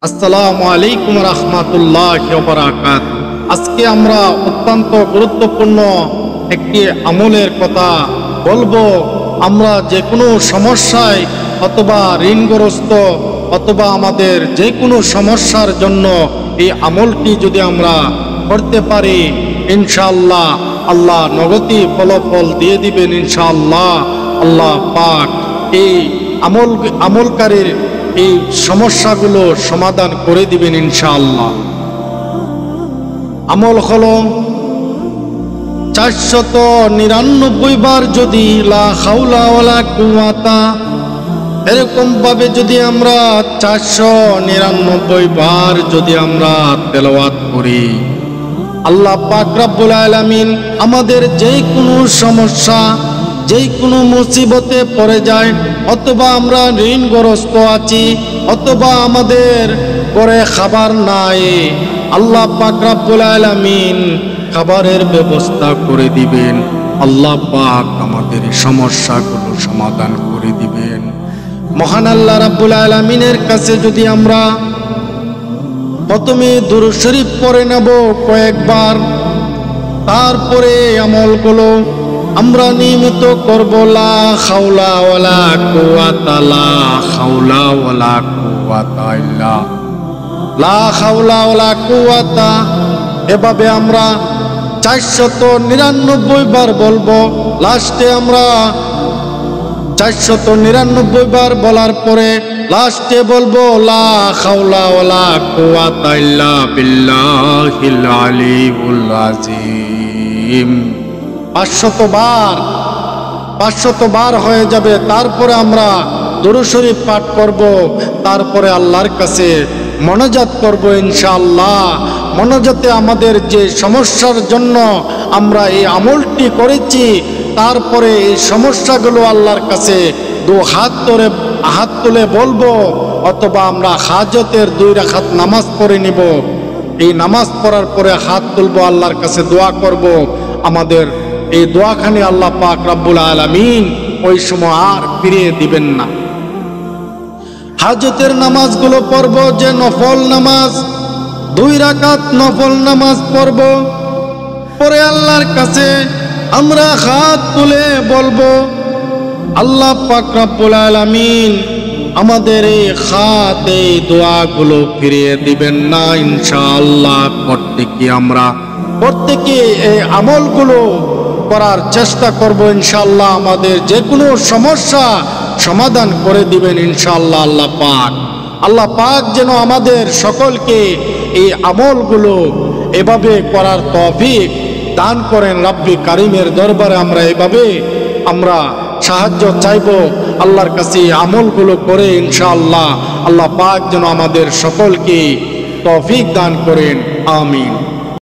আসসালামু আলাইকুম রহমতুল্লাহি ওয়া বারাকাতুহু। আজকে আমরা অত্যন্ত গুরুত্বপূর্ণ একটি আমলের কথা বলবো। আমরা যে কোনো সমস্যায় অথবা ঋণগ্রস্ত অথবা আমাদের যে কোনো সমস্যার জন্য এই আমলটি যদি আমরা করতে পারি, ইনশাআল্লাহ আল্লাহ নগদই ফলাফল দিয়ে দিবেন ইনশাআল্লাহ। আল্লাহ পাক এই আমলকারীর এই সমস্যাগুলো সমাধান করে দিবেন ইনশাআল্লাহ। আমল হলো 499 বার যদি লা হাওলা ওয়ালা কুওয়াতা, এরকম ভাবে যদি আমরা 499 বার যদি আমরা তেলাওয়াত করি, আল্লাহ পাক রব্বুল আলামিন আমাদের যে কোনো সমস্যা, যে কোনো মুসিবতে পড়ে যায়, অথবা আমরা ঋণগ্রস্ত আছি, অথবা আমাদের ঘরে খাবার নাই, আল্লাহ পাক রব্বুল আলামিন খাবারের ব্যবস্থা করে দিবেন। আল্লাহ পাক আমাদের সমস্যাগুলো সমাধান করে দিবেন। মহান আল্লাহ রব্বুল আলামিনের কাছে যদি আমরা প্রথমে দুরূদ শরীফ পড়ে নেব কয়েকবার, তারপরে আমলগুলো আমরা নিয়মিত করব। লা হাওলা ওয়ালা কুওয়াতা, লা হাওলা ওয়ালা কুওয়াতা ইল্লা, লা হাওলা ওয়ালা কুওয়াতা, এভাবে আমরা 499 বার বলবো। লাস্টে আমরা 499 বার বলার পরে লাস্টে বলবো লা হাওলা ওয়ালা কুওয়াতা ইল্লা বিল্লাহিল আলিয়্যিল আযীম। 500 বার হয়ে যাবে। তারপরে আমরা দুরূদ শরীফ পাঠ করব, তারপরে আল্লাহর কাছে মোনাজাত করব ইনশাআল্লাহ। মোনাজাতে আমাদের যে সমস্যার জন্য আমরা এই আমলটি করেছি, তারপরে এই সমস্যাগুলো আল্লাহর কাছে হাত তুলে বলবো, অথবা আমরা হাজতের 2 রাকাত নামাজ পড়ে নিব। এই নামাজ পড়ার পরে হাত তুলবো, আল্লাহর কাছে দোয়া করব। আমাদের এই দোয়াখানি আল্লাহ পাক রব্বুল আলামিন ওই সময় আর ফিরিয়ে দিবেন না। হাজতের নামাজগুলো পড়ব যে নফল নামাজ, 2 রাকাত নফল নামাজ পড়ব, পরে আল্লাহর কাছে আমরা হাত তুলে বলবো, আল্লাহ পাক রব্বুল আলামিন আমাদের এই হাত, এই দোয়াগুলো ফিরিয়ে দিবেন না ইনশাআল্লাহ। প্রত্যেকে এই আমলগুলো করার চেষ্টা করব ইনশাআল্লাহ। আমাদের যে কোনো সমস্যা সমাধান করে দিবেন ইনশাআল্লাহ আল্লাহ পাক যেন আমাদের সকলকে এই আমলগুলো এভাবে করার তৌফিক দান করেন। রব্বি কারিমের দরবারে আমরা এভাবে আমরা সাহায্য চাইব আল্লাহর কাছে। আমলগুলো করে ইনশাআল্লাহ আল্লাহ পাক যেন আমাদের সকলকে তৌফিক দান করেন। আমিন।